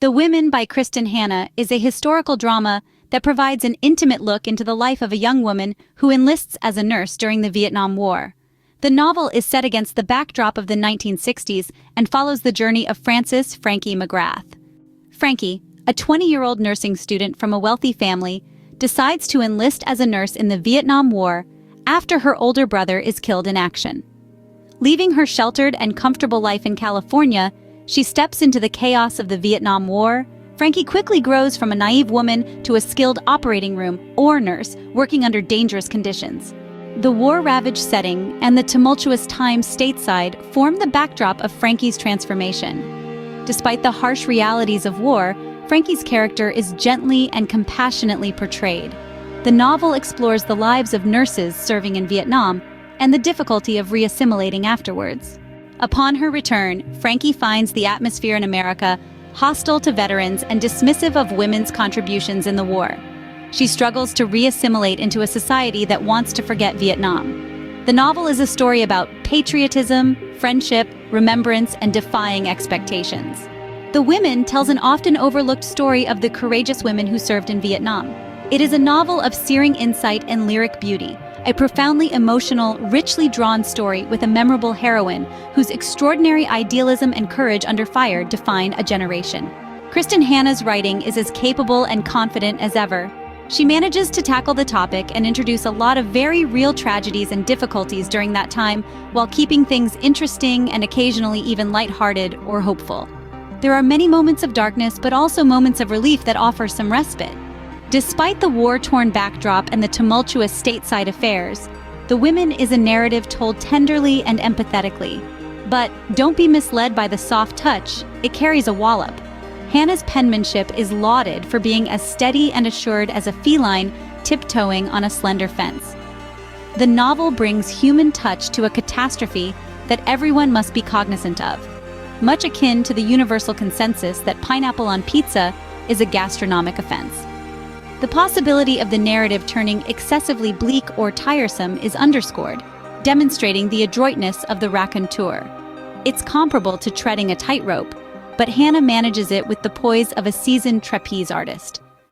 The Women by Kristin Hannah is a historical drama that provides an intimate look into the life of a young woman who enlists as a nurse during the Vietnam War. The novel is set against the backdrop of the 1960s and follows the journey of Frankie McGrath. Frankie, a 20-year-old nursing student from a wealthy family, decides to enlist as a nurse in the Vietnam War after her older brother is killed in action. Leaving her sheltered and comfortable life in California, she steps into the chaos of the Vietnam War. Frankie quickly grows from a naive woman to a skilled operating room or nurse working under dangerous conditions. The war-ravaged setting and the tumultuous times stateside form the backdrop of Frankie's transformation. Despite the harsh realities of war, Frankie's character is gently and compassionately portrayed. The novel explores the lives of nurses serving in Vietnam and the difficulty of reassimilating afterwards. Upon her return, Frankie finds the atmosphere in America hostile to veterans and dismissive of women's contributions in the war. She struggles to reassimilate into a society that wants to forget Vietnam. The novel is a story about patriotism, friendship, remembrance, and defying expectations. The Women tells an often overlooked story of the courageous women who served in Vietnam. It is a novel of searing insight and lyric beauty, a profoundly emotional, richly drawn story with a memorable heroine whose extraordinary idealism and courage under fire define a generation. Kristin Hannah's writing is as capable and confident as ever. She manages to tackle the topic and introduce a lot of very real tragedies and difficulties during that time while keeping things interesting and occasionally even lighthearted or hopeful. There are many moments of darkness but also moments of relief that offer some respite. Despite the war-torn backdrop and the tumultuous stateside affairs, The Women is a narrative told tenderly and empathetically. But don't be misled by the soft touch, it carries a wallop. Hannah's penmanship is lauded for being as steady and assured as a feline tiptoeing on a slender fence. The novel brings human touch to a catastrophe that everyone must be cognizant of, much akin to the universal consensus that pineapple on pizza is a gastronomic offense. The possibility of the narrative turning excessively bleak or tiresome is underscored, demonstrating the adroitness of the raconteur. It's comparable to treading a tightrope, but Hannah manages it with the poise of a seasoned trapeze artist.